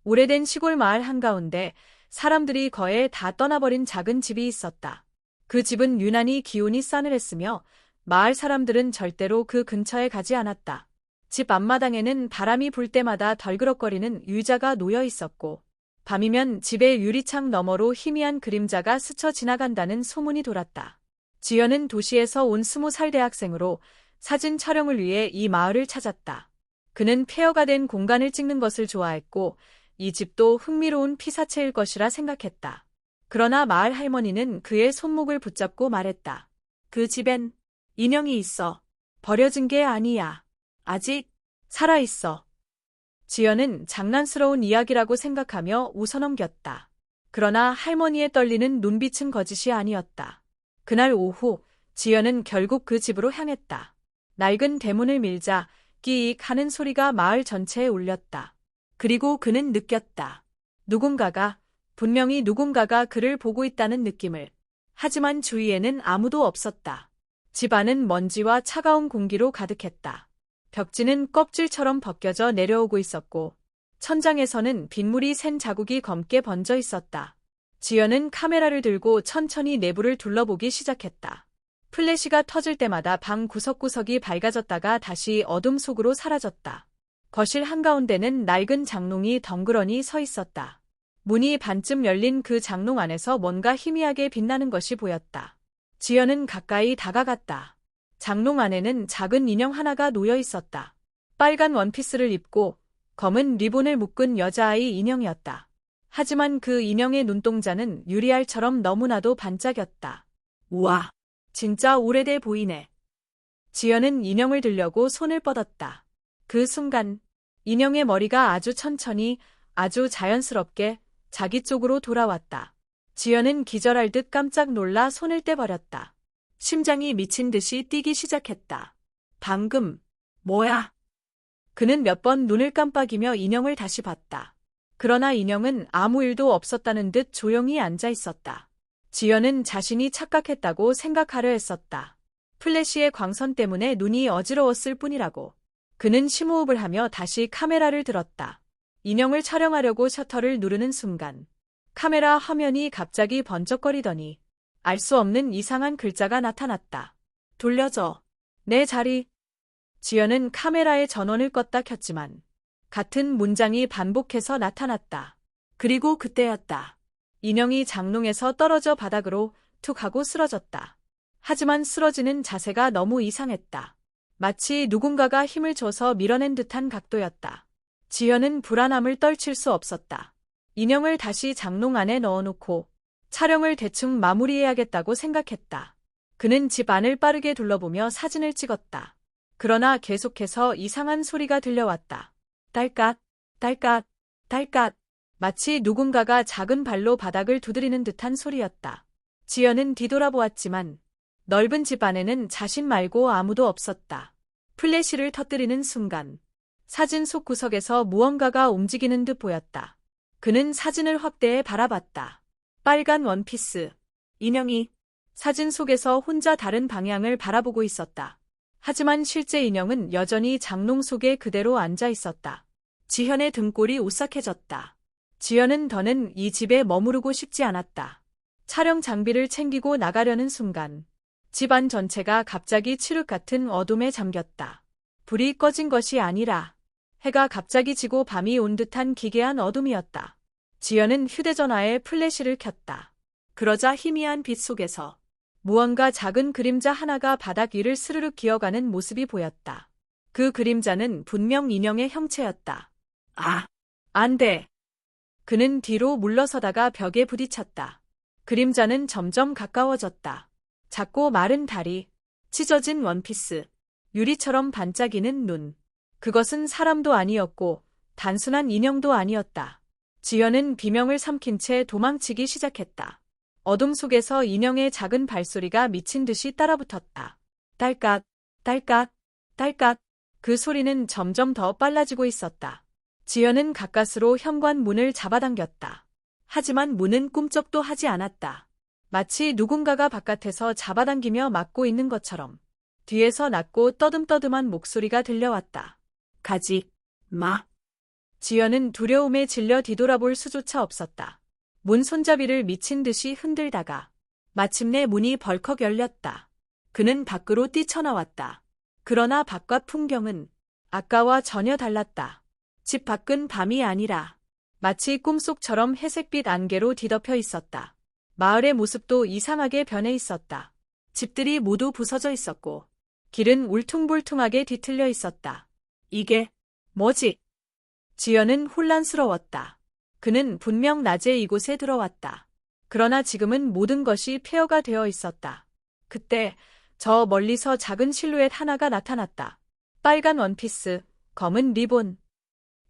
오래된 시골 마을 한가운데 사람들이 거의 다 떠나버린 작은 집이 있었다. 그 집은 유난히 기온이 싸늘했으며 마을 사람들은 절대로 그 근처에 가지 않았다. 집 앞마당에는 바람이 불 때마다 덜그럭거리는 의자가 놓여 있었고, 밤이면 집의 유리창 너머로 희미한 그림자가 스쳐 지나간다는 소문이 돌았다. 지연은 도시에서 온 20살 대학생으로 사진 촬영을 위해 이 마을을 찾았다. 그는 폐허가 된 공간을 찍는 것을 좋아했고, 이 집도 흥미로운 피사체일 것이라 생각했다. 그러나 마을 할머니는 그의 손목을 붙잡고 말했다. 그 집엔 인형이 있어. 버려진 게 아니야. 아직 살아있어. 지연은 장난스러운 이야기라고 생각하며 웃어넘겼다. 그러나 할머니의 떨리는 눈빛은 거짓이 아니었다. 그날 오후 지연은 결국 그 집으로 향했다. 낡은 대문을 밀자 끼익 하는 소리가 마을 전체에 울렸다. 그리고 그는 느꼈다. 분명히 누군가가 그를 보고 있다는 느낌을. 하지만 주위에는 아무도 없었다. 집 안은 먼지와 차가운 공기로 가득했다. 벽지는 껍질처럼 벗겨져 내려오고 있었고, 천장에서는 빗물이 샌 자국이 검게 번져 있었다. 지연은 카메라를 들고 천천히 내부를 둘러보기 시작했다. 플래시가 터질 때마다 방 구석구석이 밝아졌다가 다시 어둠 속으로 사라졌다. 거실 한가운데는 낡은 장롱이 덩그러니 서 있었다. 문이 반쯤 열린 그 장롱 안에서 뭔가 희미하게 빛나는 것이 보였다. 지연은 가까이 다가갔다. 장롱 안에는 작은 인형 하나가 놓여 있었다. 빨간 원피스를 입고 검은 리본을 묶은 여자아이 인형이었다. 하지만 그 인형의 눈동자는 유리알처럼 너무나도 반짝였다. 우와, 진짜 오래돼 보이네. 지연은 인형을 들려고 손을 뻗었다. 그 순간 인형의 머리가 아주 천천히, 아주 자연스럽게 자기 쪽으로 돌아왔다. 지연은 기절할 듯 깜짝 놀라 손을 떼버렸다. 심장이 미친 듯이 뛰기 시작했다. 방금, 뭐야? 그는 몇 번 눈을 깜빡이며 인형을 다시 봤다. 그러나 인형은 아무 일도 없었다는 듯 조용히 앉아 있었다. 지연은 자신이 착각했다고 생각하려 했었다. 플래시의 광선 때문에 눈이 어지러웠을 뿐이라고. 그는 심호흡을 하며 다시 카메라를 들었다. 인형을 촬영하려고 셔터를 누르는 순간 카메라 화면이 갑자기 번쩍거리더니 알 수 없는 이상한 글자가 나타났다. 돌려줘. 내 자리. 지연은 카메라의 전원을 껐다 켰지만 같은 문장이 반복해서 나타났다. 그리고 그때였다. 인형이 장롱에서 떨어져 바닥으로 툭 하고 쓰러졌다. 하지만 쓰러지는 자세가 너무 이상했다. 마치 누군가가 힘을 줘서 밀어낸 듯한 각도였다. 지연은 불안함을 떨칠 수 없었다. 인형을 다시 장롱 안에 넣어놓고 촬영을 대충 마무리해야겠다고 생각했다. 그는 집 안을 빠르게 둘러보며 사진을 찍었다. 그러나 계속해서 이상한 소리가 들려왔다. 딸깍, 딸깍, 딸깍. 마치 누군가가 작은 발로 바닥을 두드리는 듯한 소리였다. 지연은 뒤돌아보았지만 넓은 집 안에는 자신 말고 아무도 없었다. 플래시를 터뜨리는 순간 사진 속 구석에서 무언가가 움직이는 듯 보였다. 그는 사진을 확대해 바라봤다. 빨간 원피스. 인형이 사진 속에서 혼자 다른 방향을 바라보고 있었다. 하지만 실제 인형은 여전히 장롱 속에 그대로 앉아 있었다. 지현의 등골이 오싹해졌다. 지연은 더는 이 집에 머무르고 싶지 않았다. 촬영 장비를 챙기고 나가려는 순간 집안 전체가 갑자기 칠흑 같은 어둠에 잠겼다. 불이 꺼진 것이 아니라 해가 갑자기 지고 밤이 온 듯한 기괴한 어둠이었다. 지연은 휴대전화에 플래시를 켰다. 그러자 희미한 빛 속에서 무언가 작은 그림자 하나가 바닥 위를 스르륵 기어가는 모습이 보였다. 그 그림자는 분명 인형의 형체였다. 아, 안 돼. 그는 뒤로 물러서다가 벽에 부딪혔다. 그림자는 점점 가까워졌다. 작고 마른 다리, 찢어진 원피스, 유리처럼 반짝이는 눈. 그것은 사람도 아니었고 단순한 인형도 아니었다. 지연은 비명을 삼킨 채 도망치기 시작했다. 어둠 속에서 인형의 작은 발소리가 미친 듯이 따라붙었다. 딸깍, 딸깍, 딸깍. 그 소리는 점점 더 빨라지고 있었다. 지연은 가까스로 현관문을 잡아당겼다. 하지만 문은 꿈쩍도 하지 않았다. 마치 누군가가 바깥에서 잡아당기며 막고 있는 것처럼. 뒤에서 낮고 떠듬떠듬한 목소리가 들려왔다. 가지 마. 지연은 두려움에 질려 뒤돌아볼 수조차 없었다. 문 손잡이를 미친 듯이 흔들다가 마침내 문이 벌컥 열렸다. 그는 밖으로 뛰쳐나왔다. 그러나 바깥 풍경은 아까와 전혀 달랐다. 집 밖은 밤이 아니라 마치 꿈속처럼 회색빛 안개로 뒤덮여 있었다. 마을의 모습도 이상하게 변해 있었다. 집들이 모두 부서져 있었고 길은 울퉁불퉁하게 뒤틀려 있었다. 이게 뭐지? 지연은 혼란스러웠다. 그는 분명 낮에 이곳에 들어왔다. 그러나 지금은 모든 것이 폐허가 되어 있었다. 그때 저 멀리서 작은 실루엣 하나가 나타났다. 빨간 원피스, 검은 리본.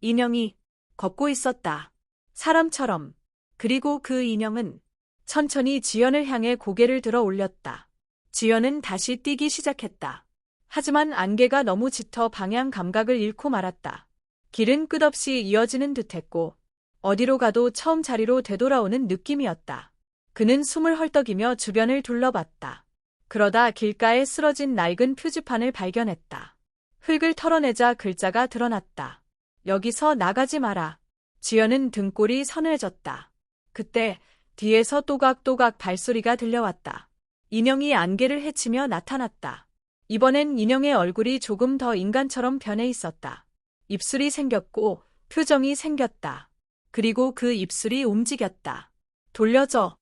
인형이 걷고 있었다. 사람처럼. 그리고 그 인형은 천천히 지연을 향해 고개를 들어 올렸다. 지연은 다시 뛰기 시작했다. 하지만 안개가 너무 짙어 방향 감각을 잃고 말았다. 길은 끝없이 이어지는 듯했고 어디로 가도 처음 자리로 되돌아오는 느낌이었다. 그는 숨을 헐떡이며 주변을 둘러봤다. 그러다 길가에 쓰러진 낡은 표지판을 발견했다. 흙을 털어내자 글자가 드러났다. 여기서 나가지 마라. 지연은 등골이 서늘해졌다. 그때 뒤에서 또각또각 발소리가 들려왔다. 인형이 안개를 헤치며 나타났다. 이번엔 인형의 얼굴이 조금 더 인간처럼 변해 있었다. 입술이 생겼고 표정이 생겼다. 그리고 그 입술이 움직였다. 돌려줘.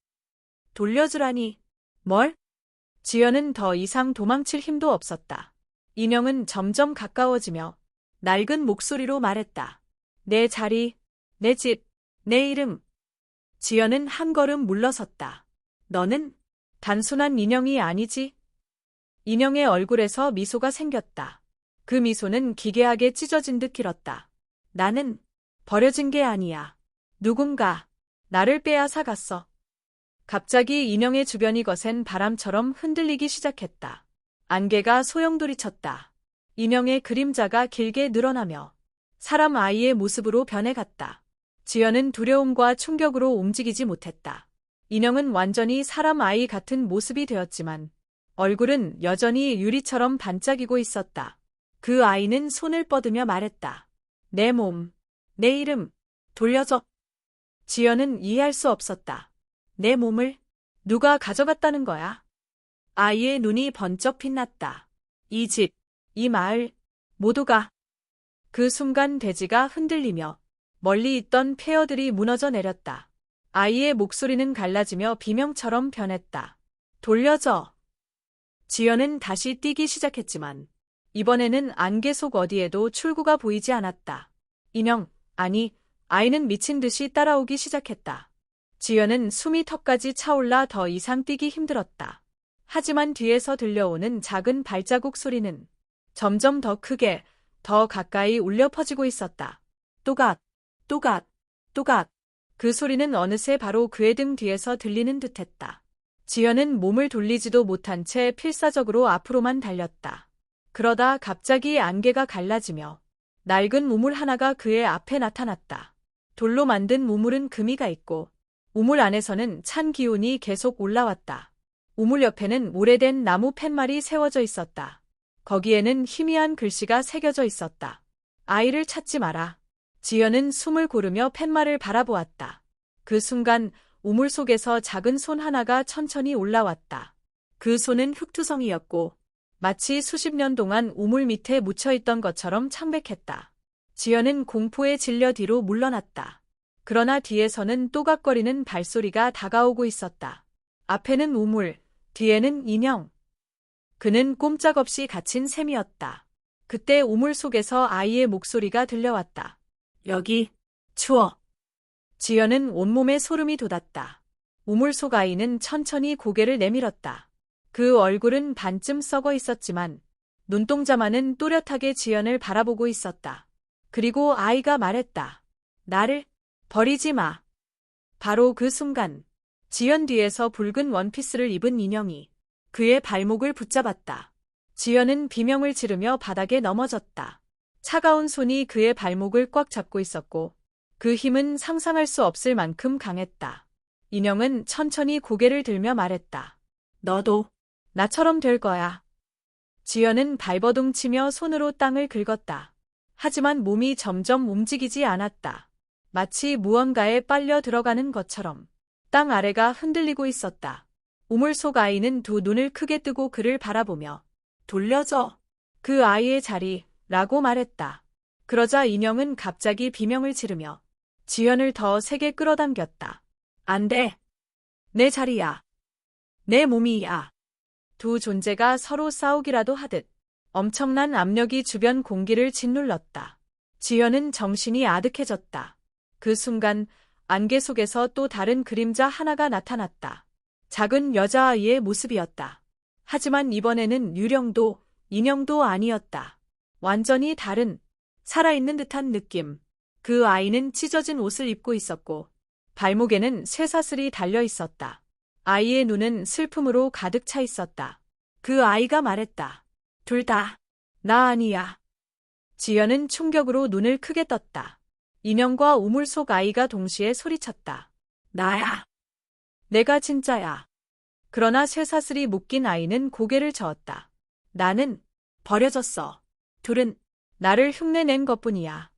돌려주라니. 뭘? 지연은 더 이상 도망칠 힘도 없었다. 인형은 점점 가까워지며 낡은 목소리로 말했다. 내 자리, 내 집, 내 이름. 지연은 한 걸음 물러섰다. 너는 단순한 인형이 아니지? 인형의 얼굴에서 미소가 생겼다. 그 미소는 기괴하게 찢어진 듯 길었다. 나는 버려진 게 아니야. 누군가 나를 빼앗아 갔어. 갑자기 인형의 주변이 거센 바람처럼 흔들리기 시작했다. 안개가 소용돌이쳤다. 인형의 그림자가 길게 늘어나며 사람 아이의 모습으로 변해갔다. 지연은 두려움과 충격으로 움직이지 못했다. 인형은 완전히 사람 아이 같은 모습이 되었지만 얼굴은 여전히 유리처럼 반짝이고 있었다. 그 아이는 손을 뻗으며 말했다. 내 몸, 내 이름, 돌려줘. 지연은 이해할 수 없었다. 내 몸을 누가 가져갔다는 거야? 아이의 눈이 번쩍 빛났다. 이 집, 이 마을, 모두가. 그 순간 대지가 흔들리며 멀리 있던 폐허들이 무너져 내렸다. 아이의 목소리는 갈라지며 비명처럼 변했다. 돌려줘. 지연은 다시 뛰기 시작했지만 이번에는 안개 속 어디에도 출구가 보이지 않았다. 인형, 아니, 아이는 미친 듯이 따라오기 시작했다. 지연은 숨이 턱까지 차올라 더 이상 뛰기 힘들었다. 하지만 뒤에서 들려오는 작은 발자국 소리는 점점 더 크게, 더 가까이 울려 퍼지고 있었다. 또각, 또각, 또각. 그 소리는 어느새 바로 그의 등 뒤에서 들리는 듯했다. 지연은 몸을 돌리지도 못한 채 필사적으로 앞으로만 달렸다. 그러다 갑자기 안개가 갈라지며 낡은 우물 하나가 그의 앞에 나타났다. 돌로 만든 우물은 금이가 있고 우물 안에서는 찬 기운이 계속 올라왔다. 우물 옆에는 오래된 나무 팻말이 세워져 있었다. 거기에는 희미한 글씨가 새겨져 있었다. 아이를 찾지 마라. 지연은 숨을 고르며 팻말을 바라보았다. 그 순간 우물 속에서 작은 손 하나가 천천히 올라왔다. 그 손은 흙투성이였고 마치 수십 년 동안 우물 밑에 묻혀있던 것처럼 창백했다. 지연은 공포에 질려 뒤로 물러났다. 그러나 뒤에서는 또각거리는 발소리가 다가오고 있었다. 앞에는 우물, 뒤에는 인형. 그는 꼼짝없이 갇힌 셈이었다. 그때 우물 속에서 아이의 목소리가 들려왔다. 여기, 추워. 지연은 온몸에 소름이 돋았다. 우물 속 아이는 천천히 고개를 내밀었다. 그 얼굴은 반쯤 썩어 있었지만 눈동자만은 또렷하게 지연을 바라보고 있었다. 그리고 아이가 말했다. 나를 버리지 마. 바로 그 순간 지연 뒤에서 붉은 원피스를 입은 인형이 그의 발목을 붙잡았다. 지연은 비명을 지르며 바닥에 넘어졌다. 차가운 손이 그의 발목을 꽉 잡고 있었고 그 힘은 상상할 수 없을 만큼 강했다. 인형은 천천히 고개를 들며 말했다. 너도 나처럼 될 거야. 지연은 발버둥 치며 손으로 땅을 긁었다. 하지만 몸이 점점 움직이지 않았다. 마치 무언가에 빨려 들어가는 것처럼 땅 아래가 흔들리고 있었다. 우물 속 아이는 두 눈을 크게 뜨고 그를 바라보며 돌려줘. 그 아이의 자리라고 말했다. 그러자 인형은 갑자기 비명을 지르며 지연을 더 세게 끌어당겼다. 안 돼. 내 자리야. 내 몸이야. 두 존재가 서로 싸우기라도 하듯 엄청난 압력이 주변 공기를 짓눌렀다. 지연은 정신이 아득해졌다. 그 순간 안개 속에서 또 다른 그림자 하나가 나타났다. 작은 여자아이의 모습이었다. 하지만 이번에는 유령도 인형도 아니었다. 완전히 다른, 살아있는 듯한 느낌. 그 아이는 찢어진 옷을 입고 있었고 발목에는 쇠사슬이 달려 있었다. 아이의 눈은 슬픔으로 가득 차 있었다. 그 아이가 말했다. 둘 다, 나 아니야. 지연은 충격으로 눈을 크게 떴다. 인형과 우물 속 아이가 동시에 소리쳤다. 나야. 내가 진짜야. 그러나 쇠사슬이 묶인 아이는 고개를 저었다. 나는 버려졌어. 둘은 나를 흉내낸 것뿐이야.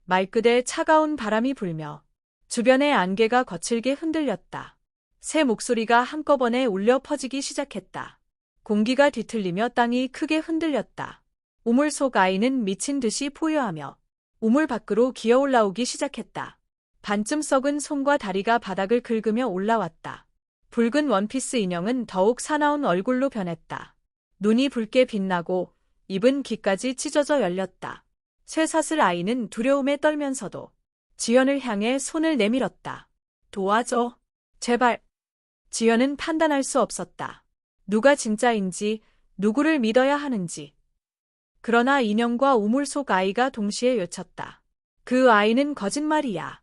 말끝에 차가운 바람이 불며 주변의 안개가 거칠게 흔들렸다. 새 목소리가 한꺼번에 울려 퍼지기 시작했다. 공기가 뒤틀리며 땅이 크게 흔들렸다. 우물 속 아이는 미친 듯이 포효하며 우물 밖으로 기어 올라오기 시작했다. 반쯤 썩은 손과 다리가 바닥을 긁으며 올라왔다. 붉은 원피스 인형은 더욱 사나운 얼굴로 변했다. 눈이 붉게 빛나고 입은 귀까지 찢어져 열렸다. 쇠사슬 아이는 두려움에 떨면서도 지연을 향해 손을 내밀었다. 도와줘. 제발. 지연은 판단할 수 없었다. 누가 진짜인지, 누구를 믿어야 하는지. 그러나 인형과 우물 속 아이가 동시에 외쳤다. 그 아이는 거짓말이야.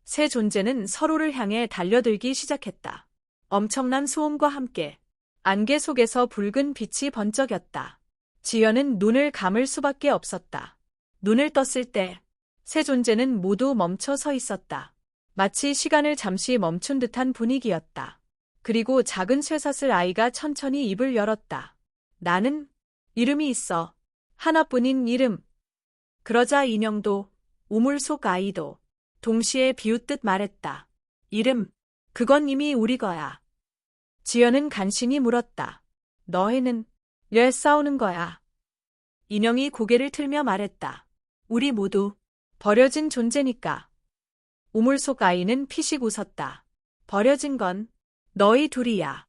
세 존재는 서로를 향해 달려들기 시작했다. 엄청난 소음과 함께 안개 속에서 붉은 빛이 번쩍였다. 지연은 눈을 감을 수밖에 없었다. 눈을 떴을 때 세 존재는 모두 멈춰 서 있었다. 마치 시간을 잠시 멈춘 듯한 분위기였다. 그리고 작은 쇠사슬 아이가 천천히 입을 열었다. 나는 이름이 있어. 하나뿐인 이름. 그러자 인형도 우물 속 아이도 동시에 비웃듯 말했다. 이름. 그건 이미 우리 거야. 지연은 간신히 물었다. 너희는 왜 싸우는 거야? 인형이 고개를 틀며 말했다. 우리 모두 버려진 존재니까. 우물 속 아이는 피식 웃었다. 버려진 건 너희 둘이야.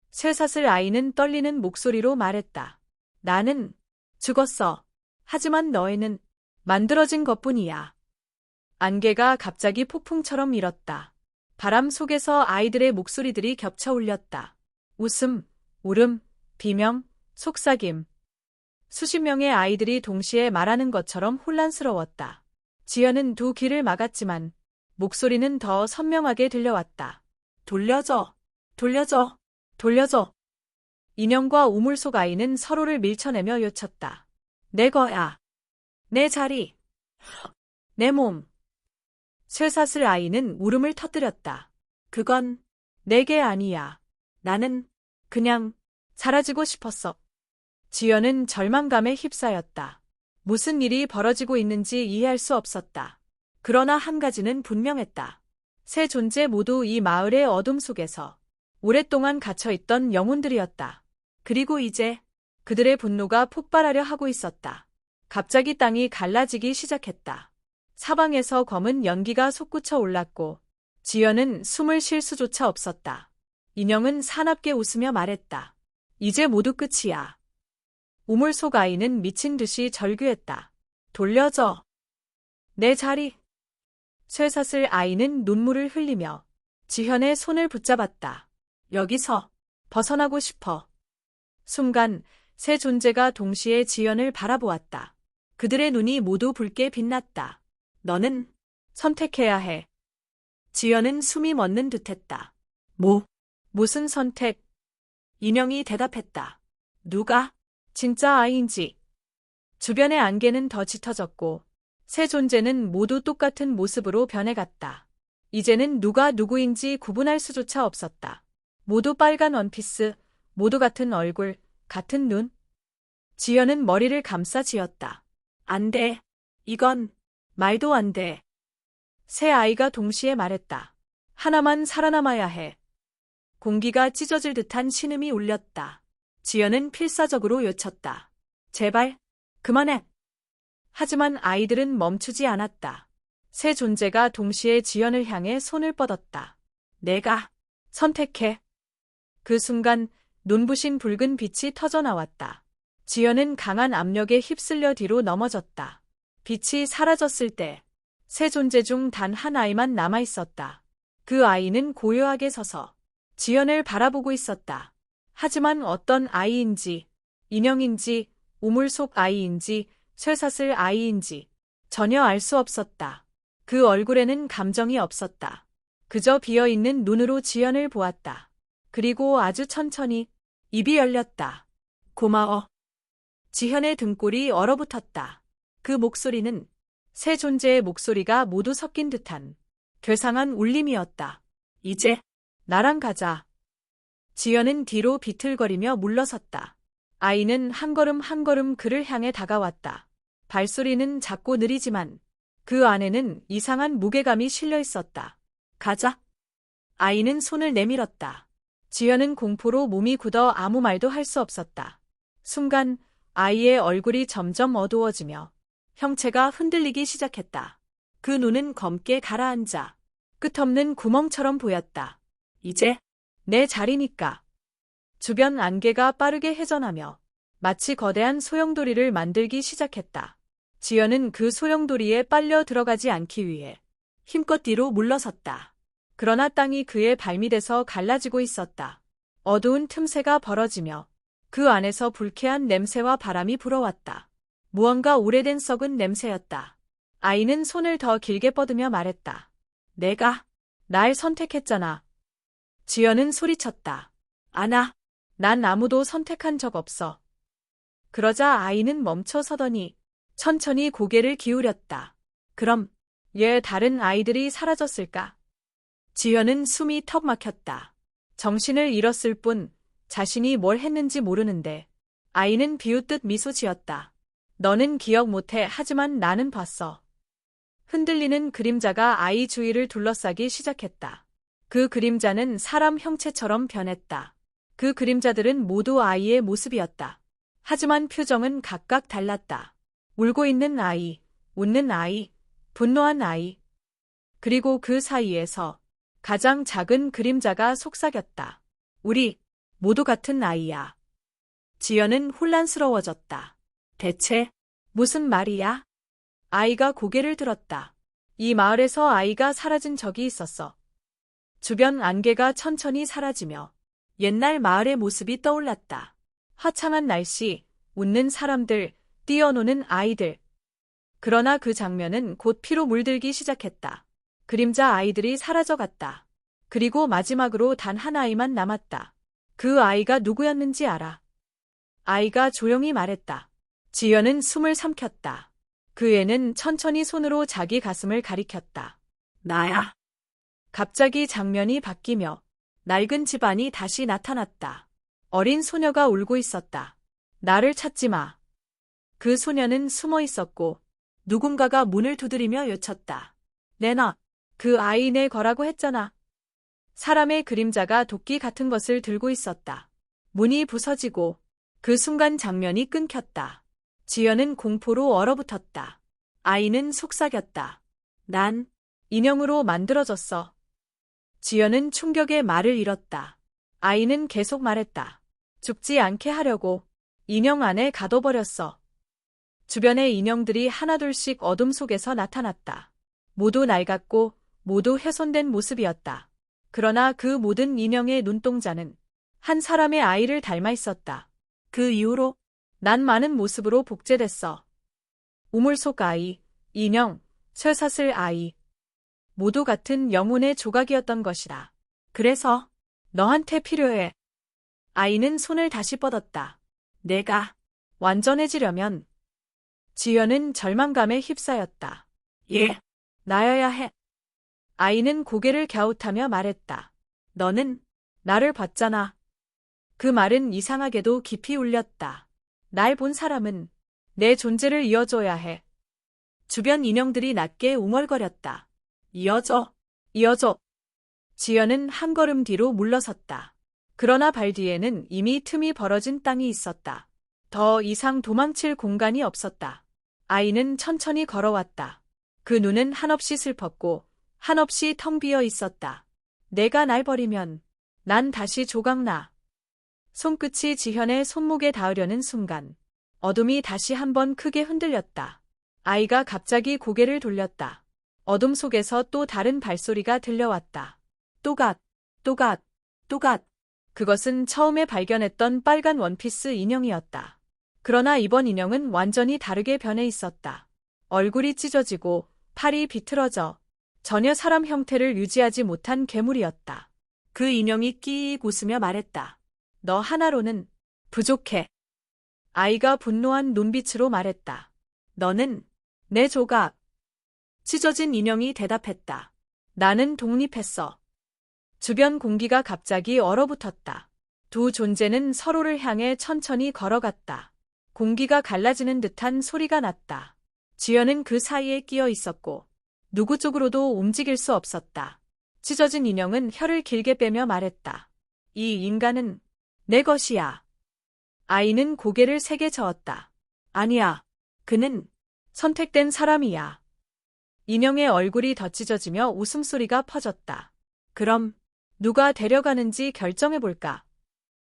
쇠사슬 아이는 떨리는 목소리로 말했다. 나는 죽었어. 하지만 너희는 만들어진 것뿐이야. 안개가 갑자기 폭풍처럼 일었다. 바람 속에서 아이들의 목소리들이 겹쳐 울렸다. 웃음, 울음, 비명, 속삭임. 수십 명의 아이들이 동시에 말하는 것처럼 혼란스러웠다. 지연은 두 귀를 막았지만 목소리는 더 선명하게 들려왔다. 돌려줘, 돌려줘, 돌려줘. 인형과 우물 속 아이는 서로를 밀쳐내며 외쳤다. 내 거야. 내 자리. 내 몸. 쇠사슬 아이는 울음을 터뜨렸다. 그건 내게 아니야. 나는 그냥 사라지고 싶었어. 지연은 절망감에 휩싸였다. 무슨 일이 벌어지고 있는지 이해할 수 없었다. 그러나 한 가지는 분명했다. 세 존재 모두 이 마을의 어둠 속에서 오랫동안 갇혀있던 영혼들이었다. 그리고 이제 그들의 분노가 폭발하려 하고 있었다. 갑자기 땅이 갈라지기 시작했다. 사방에서 검은 연기가 솟구쳐 올랐고 지연은 숨을 쉴 수조차 없었다. 인형은 사납게 웃으며 말했다. 이제 모두 끝이야. 우물 속 아이는 미친 듯이 절규했다. 돌려줘. 내 자리. 쇠사슬 아이는 눈물을 흘리며 지현의 손을 붙잡았다. 여기서 벗어나고 싶어. 순간 세 존재가 동시에 지연을 바라보았다. 그들의 눈이 모두 붉게 빛났다. 너는 선택해야 해. 지연은 숨이 멎는 듯했다. 무슨 선택? 인형이 대답했다. 누가 진짜 아이인지. 주변의 안개는 더 짙어졌고 세 존재는 모두 똑같은 모습으로 변해갔다. 이제는 누가 누구인지 구분할 수조차 없었다. 모두 빨간 원피스, 모두 같은 얼굴, 같은 눈. 지연은 머리를 감싸 쥐었다. 안 돼. 이건 말도 안 돼. 세 아이가 동시에 말했다. 하나만 살아남아야 해. 공기가 찢어질 듯한 신음이 울렸다. 지연은 필사적으로 요쳤다. 제발, 그만해. 하지만 아이들은 멈추지 않았다. 세 존재가 동시에 지연을 향해 손을 뻗었다. 내가 선택해. 그 순간 눈부신 붉은 빛이 터져 나왔다. 지연은 강한 압력에 휩쓸려 뒤로 넘어졌다. 빛이 사라졌을 때 세 존재 중 단 한 아이만 남아 있었다. 그 아이는 고요하게 서서 지연을 바라보고 있었다. 하지만 어떤 아이인지, 인형인지, 우물 속 아이인지, 쇠사슬 아이인지 전혀 알 수 없었다. 그 얼굴에는 감정이 없었다. 그저 비어있는 눈으로 지연을 보았다. 그리고 아주 천천히 입이 열렸다. 고마워. 지현의 등골이 얼어붙었다. 그 목소리는 세 존재의 목소리가 모두 섞인 듯한 괴상한 울림이었다. 이제 나랑 가자. 지연은 뒤로 비틀거리며 물러섰다. 아이는 한 걸음 한 걸음 그를 향해 다가왔다. 발소리는 작고 느리지만 그 안에는 이상한 무게감이 실려 있었다. 가자. 아이는 손을 내밀었다. 지연은 공포로 몸이 굳어 아무 말도 할 수 없었다. 순간 아이의 얼굴이 점점 어두워지며 형체가 흔들리기 시작했다. 그 눈은 검게 가라앉아 끝없는 구멍처럼 보였다. 이제 내 자리니까. 주변 안개가 빠르게 회전하며 마치 거대한 소용돌이를 만들기 시작했다. 지연은 그 소용돌이에 빨려 들어가지 않기 위해 힘껏 뒤로 물러섰다. 그러나 땅이 그의 발밑에서 갈라지고 있었다. 어두운 틈새가 벌어지며 그 안에서 불쾌한 냄새와 바람이 불어왔다. 무언가 오래된 썩은 냄새였다. 아이는 손을 더 길게 뻗으며 말했다. 내가 날 선택했잖아. 지연은 소리쳤다. 아나, 난 아무도 선택한 적 없어. 그러자 아이는 멈춰 서더니 천천히 고개를 기울였다. 그럼 얘 다른 아이들이 사라졌을까? 지연은 숨이 턱 막혔다. 정신을 잃었을 뿐 자신이 뭘 했는지 모르는데 아이는 비웃듯 미소 지었다. 너는 기억 못해. 하지만 나는 봤어. 흔들리는 그림자가 아이 주위를 둘러싸기 시작했다. 그 그림자는 사람 형체처럼 변했다. 그 그림자들은 모두 아이의 모습이었다. 하지만 표정은 각각 달랐다. 울고 있는 아이, 웃는 아이, 분노한 아이. 그리고 그 사이에서 가장 작은 그림자가 속삭였다. 우리 모두 같은 아이야. 지연은 혼란스러워졌다. 대체 무슨 말이야? 아이가 고개를 들었다. 이 마을에서 아이가 사라진 적이 있었어. 주변 안개가 천천히 사라지며 옛날 마을의 모습이 떠올랐다. 화창한 날씨, 웃는 사람들, 뛰어노는 아이들. 그러나 그 장면은 곧 피로 물들기 시작했다. 그림자 아이들이 사라져갔다. 그리고 마지막으로 단 한 아이만 남았다. 그 아이가 누구였는지 알아. 아이가 조용히 말했다. 지연은 숨을 삼켰다. 그 애는 천천히 손으로 자기 가슴을 가리켰다. 나야. 갑자기 장면이 바뀌며 낡은 집안이 다시 나타났다. 어린 소녀가 울고 있었다. 나를 찾지 마. 그 소녀는 숨어 있었고 누군가가 문을 두드리며 외쳤다. 내놔. 그 아이 내 거라고 했잖아. 사람의 그림자가 도끼 같은 것을 들고 있었다. 문이 부서지고 그 순간 장면이 끊겼다. 지연은 공포로 얼어붙었다. 아이는 속삭였다. 난 인형으로 만들어졌어. 지연은 충격에 말을 잃었다. 아이는 계속 말했다. 죽지 않게 하려고 인형 안에 가둬버렸어. 주변의 인형들이 하나둘씩 어둠 속에서 나타났다. 모두 낡았고 모두 훼손된 모습이었다. 그러나 그 모든 인형의 눈동자는 한 사람의 아이를 닮아 있었다. 그 이후로 난 많은 모습으로 복제됐어. 우물 속 아이, 인형, 쇠사슬 아이. 모두 같은 영혼의 조각이었던 것이다. 그래서 너한테 필요해. 아이는 손을 다시 뻗었다. 내가 완전해지려면. 지연은 절망감에 휩싸였다. 예, 나여야 해. 아이는 고개를 갸웃하며 말했다. 너는 나를 봤잖아. 그 말은 이상하게도 깊이 울렸다. 날 본 사람은 내 존재를 이어줘야 해. 주변 인형들이 낮게 웅얼거렸다. 이어져, 이어져. 지연은 한 걸음 뒤로 물러섰다. 그러나 발 뒤에는 이미 틈이 벌어진 땅이 있었다. 더 이상 도망칠 공간이 없었다. 아이는 천천히 걸어왔다. 그 눈은 한없이 슬펐고 한없이 텅 비어 있었다. 내가 날 버리면 난 다시 조각나. 손끝이 지현의 손목에 닿으려는 순간 어둠이 다시 한번 크게 흔들렸다. 아이가 갑자기 고개를 돌렸다. 어둠 속에서 또 다른 발소리가 들려왔다. 또갓, 또갓, 또갓. 그것은 처음에 발견했던 빨간 원피스 인형이었다. 그러나 이번 인형은 완전히 다르게 변해 있었다. 얼굴이 찢어지고 팔이 비틀어져 전혀 사람 형태를 유지하지 못한 괴물이었다. 그 인형이 끼익 웃으며 말했다. 너 하나로는 부족해. 아이가 분노한 눈빛으로 말했다. 너는 내 조각. 찢어진 인형이 대답했다. 나는 독립했어. 주변 공기가 갑자기 얼어붙었다. 두 존재는 서로를 향해 천천히 걸어갔다. 공기가 갈라지는 듯한 소리가 났다. 지연은 그 사이에 끼어 있었고 누구 쪽으로도 움직일 수 없었다. 찢어진 인형은 혀를 길게 빼며 말했다. 이 인간은 내 것이야. 아이는 고개를 세게 저었다. 아니야. 그는 선택된 사람이야. 인형의 얼굴이 더 찢어지며 웃음소리가 퍼졌다. 그럼 누가 데려가는지 결정해볼까?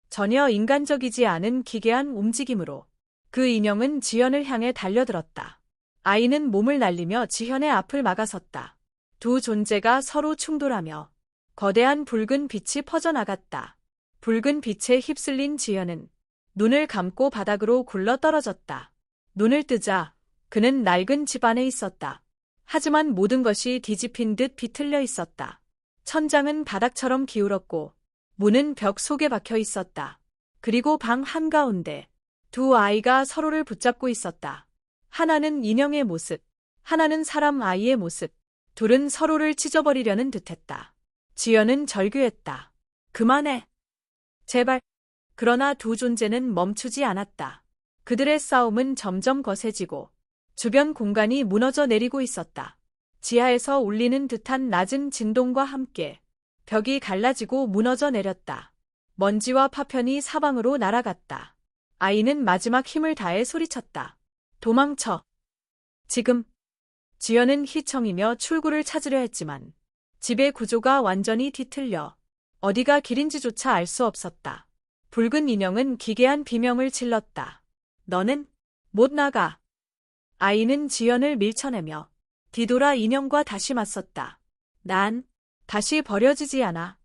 전혀 인간적이지 않은 기괴한 움직임으로 그 인형은 지현을 향해 달려들었다. 아이는 몸을 날리며 지현의 앞을 막아섰다. 두 존재가 서로 충돌하며 거대한 붉은 빛이 퍼져나갔다. 붉은 빛에 휩쓸린 지현은 눈을 감고 바닥으로 굴러 떨어졌다. 눈을 뜨자 그는 낡은 집 안에 있었다. 하지만 모든 것이 뒤집힌 듯 비틀려 있었다. 천장은 바닥처럼 기울었고 문은 벽 속에 박혀 있었다. 그리고 방 한가운데 두 아이가 서로를 붙잡고 있었다. 하나는 인형의 모습, 하나는 사람 아이의 모습. 둘은 서로를 찢어버리려는 듯했다. 지연은 절규했다. 그만해. 제발. 그러나 두 존재는 멈추지 않았다. 그들의 싸움은 점점 거세지고 주변 공간이 무너져 내리고 있었다. 지하에서 울리는 듯한 낮은 진동과 함께 벽이 갈라지고 무너져 내렸다. 먼지와 파편이 사방으로 날아갔다. 아이는 마지막 힘을 다해 소리쳤다. 도망쳐. 지금. 지연은 휘청이며 출구를 찾으려 했지만 집의 구조가 완전히 뒤틀려 어디가 길인지조차 알 수 없었다. 붉은 인형은 기괴한 비명을 질렀다. 너는 못 나가. 아이는 지연을 밀쳐내며 뒤돌아 인형과 다시 맞섰다. 난 다시 버려지지 않아.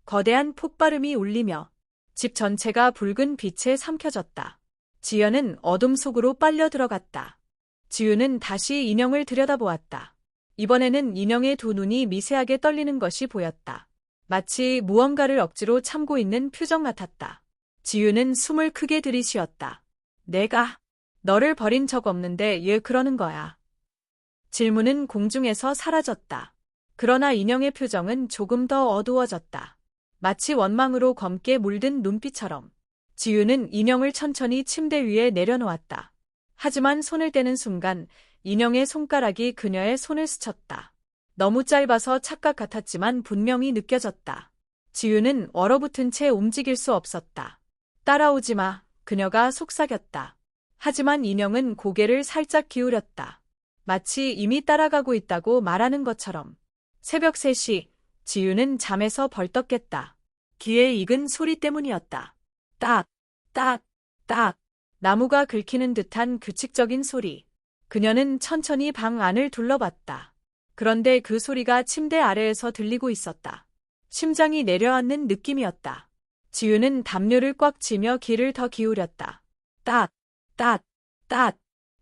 거대한 폭발음이 울리며 집 전체가 붉은 빛에 삼켜졌다. 지연은 어둠 속으로 빨려 들어갔다. 지우는 다시 인형을 들여다보았다. 이번에는 인형의 두 눈이 미세하게 떨리는 것이 보였다. 마치 무언가를 억지로 참고 있는 표정 같았다. 지우는 숨을 크게 들이쉬었다. 내가 너를 버린 적 없는데 왜 그러는 거야? 질문은 공중에서 사라졌다. 그러나 인형의 표정은 조금 더 어두워졌다. 마치 원망으로 검게 물든 눈빛처럼. 지우는 인형을 천천히 침대 위에 내려놓았다. 하지만 손을 떼는 순간 인형의 손가락이 그녀의 손을 스쳤다. 너무 짧아서 착각 같았지만 분명히 느껴졌다. 지우는 얼어붙은 채 움직일 수 없었다. 따라오지 마. 그녀가 속삭였다. 하지만 인형은 고개를 살짝 기울였다. 마치 이미 따라가고 있다고 말하는 것처럼. 새벽 3시, 지우는 잠에서 벌떡 깼다. 귀에 익은 소리 때문이었다. 딱, 딱, 딱. 나무가 긁히는 듯한 규칙적인 소리. 그녀는 천천히 방 안을 둘러봤다. 그런데 그 소리가 침대 아래에서 들리고 있었다. 심장이 내려앉는 느낌이었다. 지우는 담요를 꽉 쥐며 귀를 더 기울였다. 딱, 딱, 딱.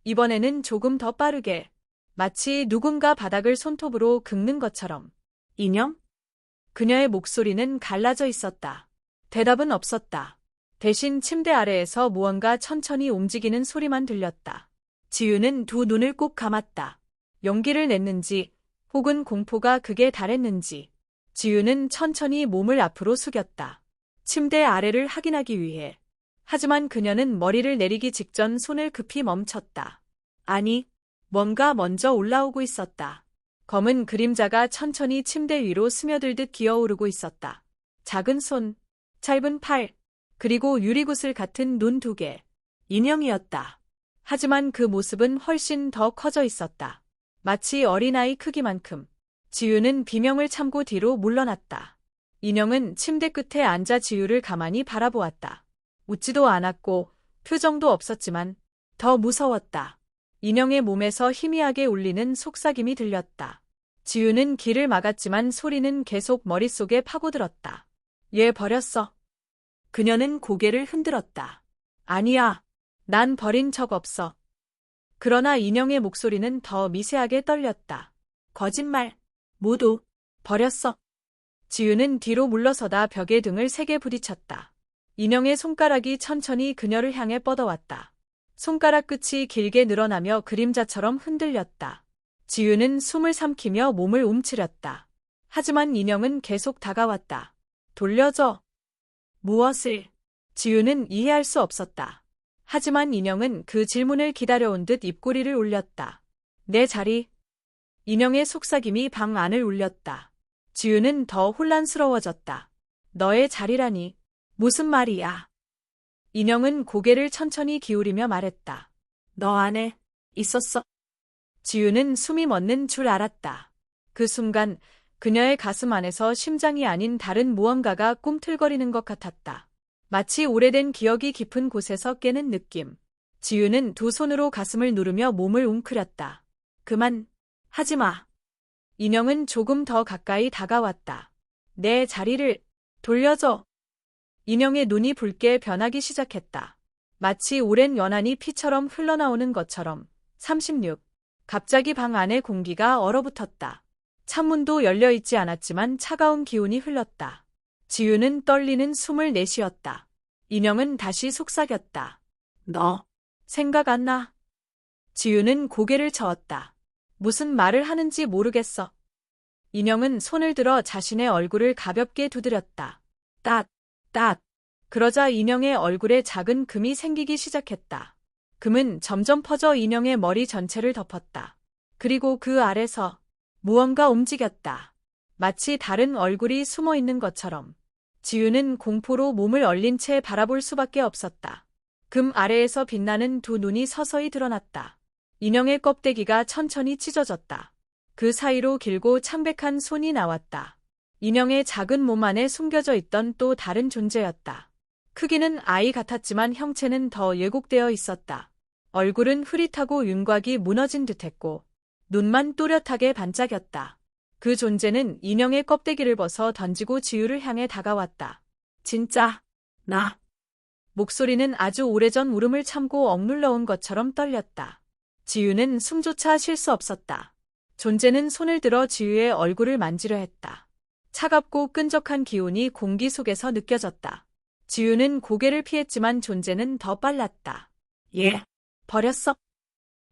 이번에는 조금 더 빠르게. 마치 누군가 바닥을 손톱으로 긁는 것처럼. 인형? 그녀의 목소리는 갈라져 있었다. 대답은 없었다. 대신 침대 아래에서 무언가 천천히 움직이는 소리만 들렸다. 지우는 두 눈을 꼭 감았다. 용기를 냈는지 혹은 공포가 극에 달했는지. 지우는 천천히 몸을 앞으로 숙였다. 침대 아래를 확인하기 위해. 하지만 그녀는 머리를 내리기 직전 손을 급히 멈췄다. 아니, 뭔가 먼저 올라오고 있었다. 검은 그림자가 천천히 침대 위로 스며들듯 기어오르고 있었다. 작은 손, 짧은 팔, 그리고 유리구슬 같은 눈 2개. 인형이었다. 하지만 그 모습은 훨씬 더 커져 있었다. 마치 어린아이 크기만큼. 지유는 비명을 참고 뒤로 물러났다. 인형은 침대 끝에 앉아 지유를 가만히 바라보았다. 웃지도 않았고 표정도 없었지만 더 무서웠다. 인형의 몸에서 희미하게 울리는 속삭임이 들렸다. 지유는 귀를 막았지만 소리는 계속 머릿속에 파고들었다. 얘 버렸어. 그녀는 고개를 흔들었다. 아니야. 난 버린 적 없어. 그러나 인형의 목소리는 더 미세하게 떨렸다. 거짓말. 모두 버렸어. 지유는 뒤로 물러서다 벽에 등을 세게 부딪혔다. 인형의 손가락이 천천히 그녀를 향해 뻗어왔다. 손가락 끝이 길게 늘어나며 그림자처럼 흔들렸다. 지유는 숨을 삼키며 몸을 움츠렸다. 하지만 인형은 계속 다가왔다. 돌려줘. 무엇을? 지유는 이해할 수 없었다. 하지만 인형은 그 질문을 기다려온 듯 입꼬리를 올렸다. 내 자리. 인형의 속삭임이 방 안을 울렸다. 지유는 더 혼란스러워졌다. 너의 자리라니. 무슨 말이야? 인형은 고개를 천천히 기울이며 말했다. 너 안에 있었어. 지유는 숨이 멎는 줄 알았다. 그 순간 그녀의 가슴 안에서 심장이 아닌 다른 무언가가 꿈틀거리는 것 같았다. 마치 오래된 기억이 깊은 곳에서 깨는 느낌. 지유는 2 손으로 가슴을 누르며 몸을 웅크렸다. 그만, 하지 마. 인형은 조금 더 가까이 다가왔다. 내 자리를 돌려줘. 인형의 눈이 붉게 변하기 시작했다. 마치 오랜 연한이 피처럼 흘러나오는 것처럼. 36. 갑자기 방 안의 공기가 얼어붙었다. 창문도 열려있지 않았지만 차가운 기운이 흘렀다. 지유는 떨리는 숨을 내쉬었다. 인형은 다시 속삭였다. 너 생각 안 나? 지유는 고개를 저었다. 무슨 말을 하는지 모르겠어. 인형은 손을 들어 자신의 얼굴을 가볍게 두드렸다. 딱. 그러자 인형의 얼굴에 작은 금이 생기기 시작했다. 금은 점점 퍼져 인형의 머리 전체를 덮었다. 그리고 그 아래서 무언가 움직였다. 마치 다른 얼굴이 숨어 있는 것처럼. 지유는 공포로 몸을 얼린 채 바라볼 수밖에 없었다. 금 아래에서 빛나는 2 눈이 서서히 드러났다. 인형의 껍데기가 천천히 찢어졌다. 그 사이로 길고 창백한 손이 나왔다. 인형의 작은 몸 안에 숨겨져 있던 또 다른 존재였다. 크기는 아이 같았지만 형체는 더 왜곡되어 있었다. 얼굴은 흐릿하고 윤곽이 무너진 듯했고 눈만 또렷하게 반짝였다. 그 존재는 인형의 껍데기를 벗어 던지고 지유를 향해 다가왔다. 진짜, 나. 목소리는 아주 오래전 울음을 참고 억눌러온 것처럼 떨렸다. 지유는 숨조차 쉴 수 없었다. 존재는 손을 들어 지유의 얼굴을 만지려 했다. 차갑고 끈적한 기운이 공기 속에서 느껴졌다. 지유는 고개를 피했지만 존재는 더 빨랐다. 얘, 버렸어?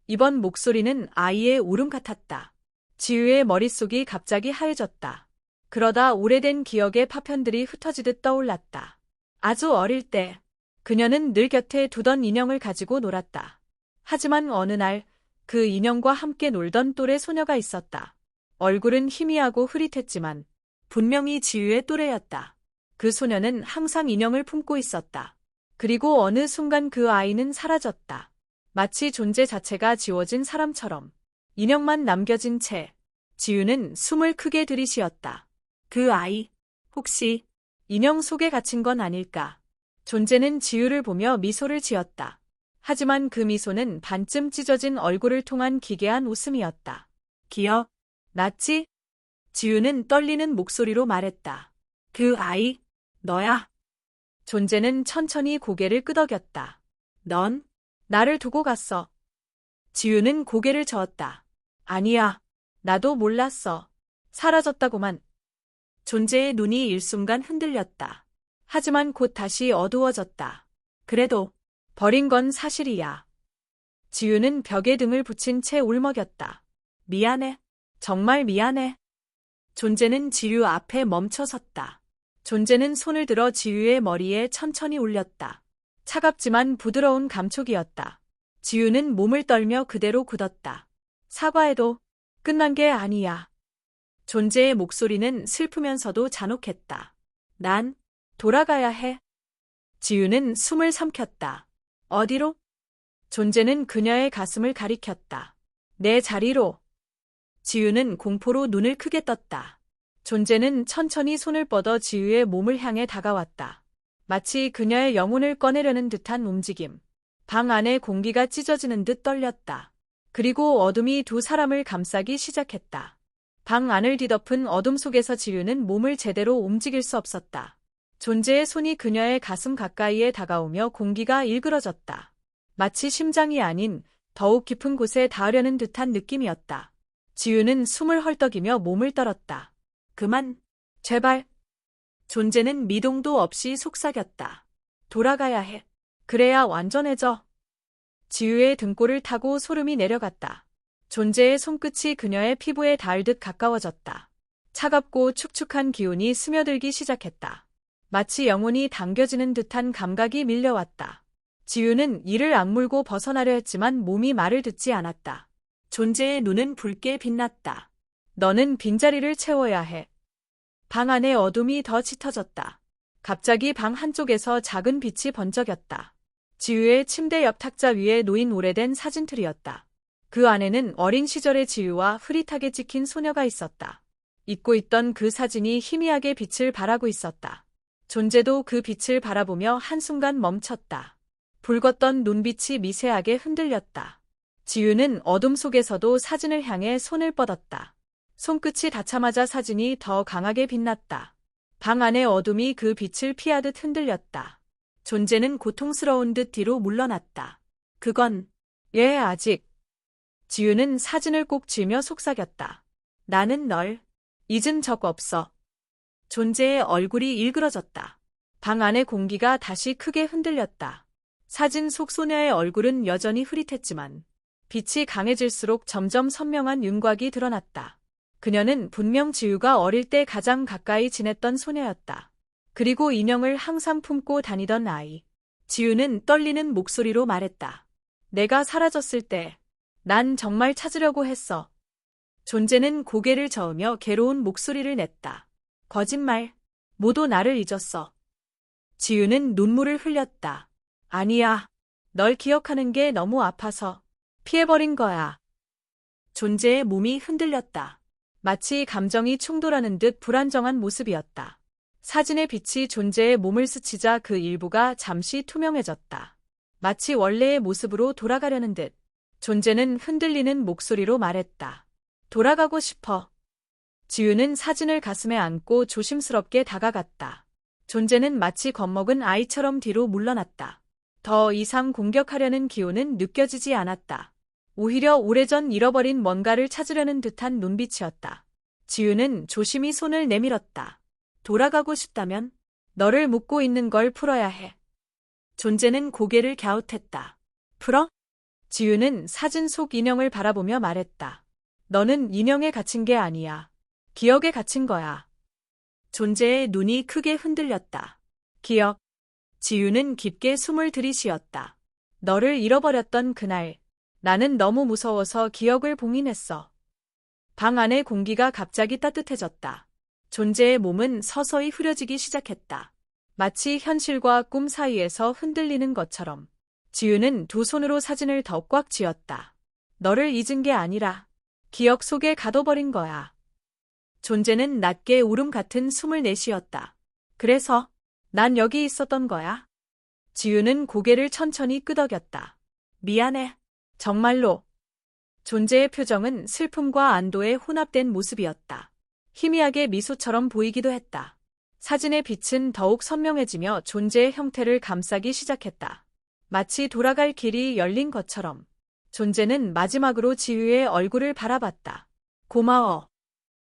이번 목소리는 아이의 울음 같았다. 지유의 머릿속이 갑자기 하얘졌다. 그러다 오래된 기억의 파편들이 흩어지듯 떠올랐다. 아주 어릴 때 그녀는 늘 곁에 두던 인형을 가지고 놀았다. 하지만 어느 날 그 인형과 함께 놀던 또래 소녀가 있었다. 얼굴은 희미하고 흐릿했지만 분명히 지유의 또래였다. 그 소녀는 항상 인형을 품고 있었다. 그리고 어느 순간 그 아이는 사라졌다. 마치 존재 자체가 지워진 사람처럼. 인형만 남겨진 채 지유는 숨을 크게 들이쉬었다. 그 아이, 혹시 인형 속에 갇힌 건 아닐까? 존재는 지유를 보며 미소를 지었다. 하지만 그 미소는 반쯤 찢어진 얼굴을 통한 기괴한 웃음이었다. 기억 났지? 지유는 떨리는 목소리로 말했다. 그 아이, 너야? 존재는 천천히 고개를 끄덕였다. 넌 나를 두고 갔어. 지유는 고개를 저었다. 아니야. 나도 몰랐어. 사라졌다고만. 존재의 눈이 일순간 흔들렸다. 하지만 곧 다시 어두워졌다. 그래도 버린 건 사실이야. 지유는 벽에 등을 붙인 채 울먹였다. 미안해. 정말 미안해. 존재는 지유 앞에 멈춰 섰다. 존재는 손을 들어 지유의 머리에 천천히 올렸다. 차갑지만 부드러운 감촉이었다. 지유는 몸을 떨며 그대로 굳었다. 사과해도 끝난 게 아니야. 존재의 목소리는 슬프면서도 잔혹했다. 난 돌아가야 해. 지유는 숨을 삼켰다. 어디로? 존재는 그녀의 가슴을 가리켰다. 내 자리로. 지유는 공포로 눈을 크게 떴다. 존재는 천천히 손을 뻗어 지유의 몸을 향해 다가왔다. 마치 그녀의 영혼을 꺼내려는 듯한 움직임. 방 안의 공기가 찢어지는 듯 떨렸다. 그리고 어둠이 두 사람을 감싸기 시작했다. 방 안을 뒤덮은 어둠 속에서 지유는 몸을 제대로 움직일 수 없었다. 존재의 손이 그녀의 가슴 가까이에 다가오며 공기가 일그러졌다. 마치 심장이 아닌 더욱 깊은 곳에 닿으려는 듯한 느낌이었다. 지유는 숨을 헐떡이며 몸을 떨었다. 그만, 제발. 존재는 미동도 없이 속삭였다. 돌아가야 해. 그래야 완전해져. 지유의 등골을 타고 소름이 내려갔다. 존재의 손끝이 그녀의 피부에 닿을 듯 가까워졌다. 차갑고 축축한 기운이 스며들기 시작했다. 마치 영혼이 당겨지는 듯한 감각이 밀려왔다. 지유는 이를 악물고 벗어나려 했지만 몸이 말을 듣지 않았다. 존재의 눈은 붉게 빛났다. 너는 빈자리를 채워야 해. 방 안의 어둠이 더 짙어졌다. 갑자기 방 한쪽에서 작은 빛이 번쩍였다. 지유의 침대 옆 탁자 위에 놓인 오래된 사진틀이었다. 그 안에는 어린 시절의 지유와 흐릿하게 찍힌 소녀가 있었다. 잊고 있던 그 사진이 희미하게 빛을 발하고 있었다. 존재도 그 빛을 바라보며 한순간 멈췄다. 붉었던 눈빛이 미세하게 흔들렸다. 지유는 어둠 속에서도 사진을 향해 손을 뻗었다. 손끝이 닿자마자 사진이 더 강하게 빛났다. 방 안의 어둠이 그 빛을 피하듯 흔들렸다. 존재는 고통스러운 듯 뒤로 물러났다. 그건, 아직. 지유는 사진을 꼭 쥐며 속삭였다. 나는 널 잊은 적 없어. 존재의 얼굴이 일그러졌다. 방 안의 공기가 다시 크게 흔들렸다. 사진 속 소녀의 얼굴은 여전히 흐릿했지만 빛이 강해질수록 점점 선명한 윤곽이 드러났다. 그녀는 분명 지유가 어릴 때 가장 가까이 지냈던 소녀였다. 그리고 인형을 항상 품고 다니던 아이. 지유는 떨리는 목소리로 말했다. 내가 사라졌을 때 난 정말 찾으려고 했어. 존재는 고개를 저으며 괴로운 목소리를 냈다. 거짓말. 모두 나를 잊었어. 지유는 눈물을 흘렸다. 아니야. 널 기억하는 게 너무 아파서 피해버린 거야. 존재의 몸이 흔들렸다. 마치 감정이 충돌하는 듯 불안정한 모습이었다. 사진의 빛이 존재의 몸을 스치자 그 일부가 잠시 투명해졌다. 마치 원래의 모습으로 돌아가려는 듯. 존재는 흔들리는 목소리로 말했다. 돌아가고 싶어. 지유는 사진을 가슴에 안고 조심스럽게 다가갔다. 존재는 마치 겁먹은 아이처럼 뒤로 물러났다. 더 이상 공격하려는 기운은 느껴지지 않았다. 오히려 오래전 잃어버린 뭔가를 찾으려는 듯한 눈빛이었다. 지유는 조심히 손을 내밀었다. 돌아가고 싶다면 너를 묶고 있는 걸 풀어야 해. 존재는 고개를 갸웃했다. 풀어? 지유는 사진 속 인형을 바라보며 말했다. 너는 인형에 갇힌 게 아니야. 기억에 갇힌 거야. 존재의 눈이 크게 흔들렸다. 기억. 지유는 깊게 숨을 들이쉬었다. 너를 잃어버렸던 그날, 나는 너무 무서워서 기억을 봉인했어. 방 안의 공기가 갑자기 따뜻해졌다. 존재의 몸은 서서히 흐려지기 시작했다. 마치 현실과 꿈 사이에서 흔들리는 것처럼. 지유는 두 손으로 사진을 더 꽉 쥐었다. 너를 잊은 게 아니라 기억 속에 가둬버린 거야. 존재는 낮게 울음 같은 숨을 내쉬었다. 그래서 난 여기 있었던 거야. 지유는 고개를 천천히 끄덕였다. 미안해. 정말로. 존재의 표정은 슬픔과 안도의 혼합된 모습이었다. 희미하게 미소처럼 보이기도 했다. 사진의 빛은 더욱 선명해지며 존재의 형태를 감싸기 시작했다. 마치 돌아갈 길이 열린 것처럼. 존재는 마지막으로 지유의 얼굴을 바라봤다. 고마워.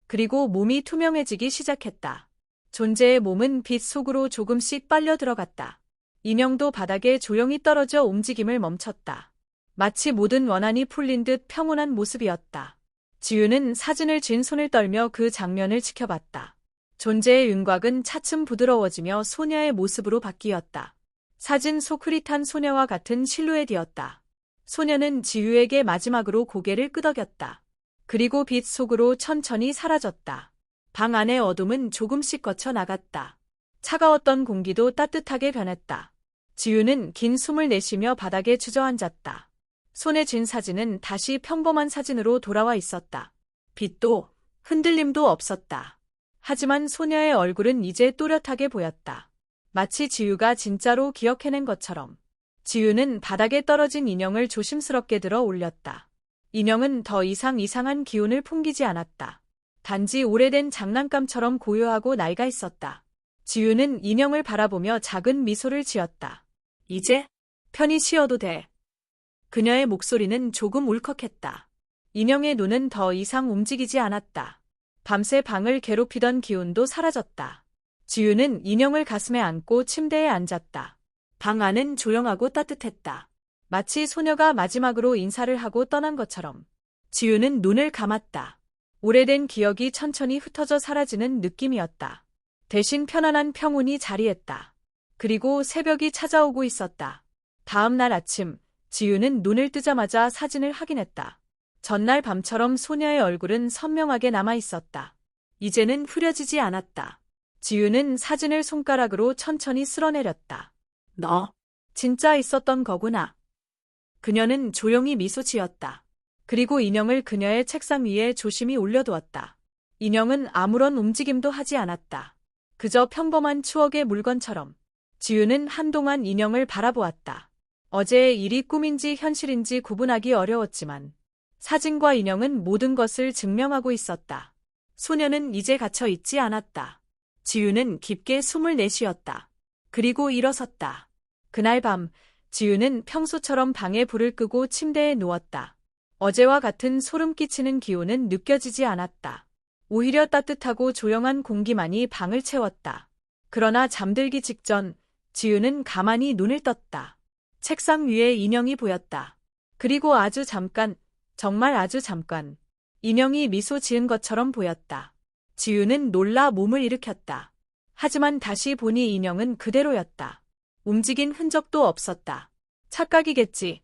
그리고 몸이 투명해지기 시작했다. 존재의 몸은 빛 속으로 조금씩 빨려 들어갔다. 인형도 바닥에 조용히 떨어져 움직임을 멈췄다. 마치 모든 원한이 풀린 듯 평온한 모습이었다. 지유는 사진을 쥔 손을 떨며 그 장면을 지켜봤다. 존재의 윤곽은 차츰 부드러워지며 소녀의 모습으로 바뀌었다. 사진 속 흐릿한 소녀와 같은 실루엣이었다. 소녀는 지유에게 마지막으로 고개를 끄덕였다. 그리고 빛 속으로 천천히 사라졌다. 방 안의 어둠은 조금씩 거쳐 나갔다. 차가웠던 공기도 따뜻하게 변했다. 지유는 긴 숨을 내쉬며 바닥에 주저앉았다. 손에 쥔 사진은 다시 평범한 사진으로 돌아와 있었다. 빛도 흔들림도 없었다. 하지만 소녀의 얼굴은 이제 또렷하게 보였다. 마치 지유가 진짜로 기억해낸 것처럼. 지유는 바닥에 떨어진 인형을 조심스럽게 들어 올렸다. 인형은 더 이상 이상한 기운을 풍기지 않았다. 단지 오래된 장난감처럼 고요하고 낡아 있었다. 지유는 인형을 바라보며 작은 미소를 지었다. 이제 편히 쉬어도 돼. 그녀의 목소리는 조금 울컥했다. 인형의 눈은 더 이상 움직이지 않았다. 밤새 방을 괴롭히던 기운도 사라졌다. 지유는 인형을 가슴에 안고 침대에 앉았다. 방 안은 조용하고 따뜻했다. 마치 소녀가 마지막으로 인사를 하고 떠난 것처럼. 지유는 눈을 감았다. 오래된 기억이 천천히 흩어져 사라지는 느낌이었다. 대신 편안한 평온이 자리했다. 그리고 새벽이 찾아오고 있었다. 다음 날 아침, 지유는 눈을 뜨자마자 사진을 확인했다. 전날 밤처럼 소녀의 얼굴은 선명하게 남아 있었다. 이제는 흐려지지 않았다. 지유는 사진을 손가락으로 천천히 쓸어내렸다. 너, 진짜 있었던 거구나. 그녀는 조용히 미소 지었다. 그리고 인형을 그녀의 책상 위에 조심히 올려두었다. 인형은 아무런 움직임도 하지 않았다. 그저 평범한 추억의 물건처럼. 지유는 한동안 인형을 바라보았다. 어제의 일이 꿈인지 현실인지 구분하기 어려웠지만 사진과 인형은 모든 것을 증명하고 있었다. 소녀는 이제 갇혀 있지 않았다. 지유는 깊게 숨을 내쉬었다. 그리고 일어섰다. 그날 밤, 지유는 평소처럼 방에 불을 끄고 침대에 누웠다. 어제와 같은 소름 끼치는 기운은 느껴지지 않았다. 오히려 따뜻하고 조용한 공기만이 방을 채웠다. 그러나 잠들기 직전, 지유는 가만히 눈을 떴다. 책상 위에 인형이 보였다. 그리고 아주 잠깐, 정말 아주 잠깐, 인형이 미소 지은 것처럼 보였다. 지유는 놀라 몸을 일으켰다. 하지만 다시 보니 인형은 그대로였다. 움직인 흔적도 없었다. 착각이겠지.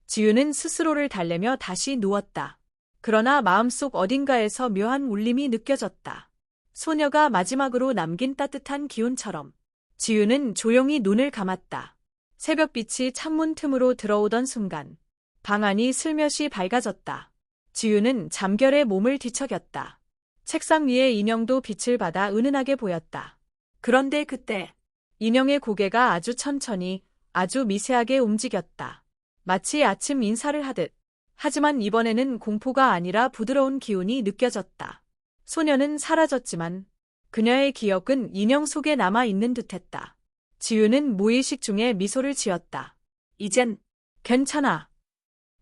지유는 스스로를 달래며 다시 누웠다. 그러나 마음속 어딘가에서 묘한 울림이 느껴졌다. 소녀가 마지막으로 남긴 따뜻한 기운처럼. 지유는 조용히 눈을 감았다. 새벽빛이 창문 틈으로 들어오던 순간 방 안이 슬며시 밝아졌다. 지유는 잠결에 몸을 뒤척였다. 책상 위에 인형도 빛을 받아 은은하게 보였다. 그런데 그때 인형의 고개가 아주 천천히, 아주 미세하게 움직였다. 마치 아침 인사를 하듯. 하지만 이번에는 공포가 아니라 부드러운 기운이 느껴졌다. 소녀는 사라졌지만 그녀의 기억은 인형 속에 남아있는 듯했다. 지유는 무의식 중에 미소를 지었다. 이젠 괜찮아.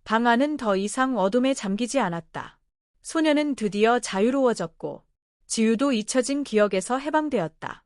방 안은 더 이상 어둠에 잠기지 않았다. 소녀는 드디어 자유로워졌고 지유도 잊혀진 기억에서 해방되었다.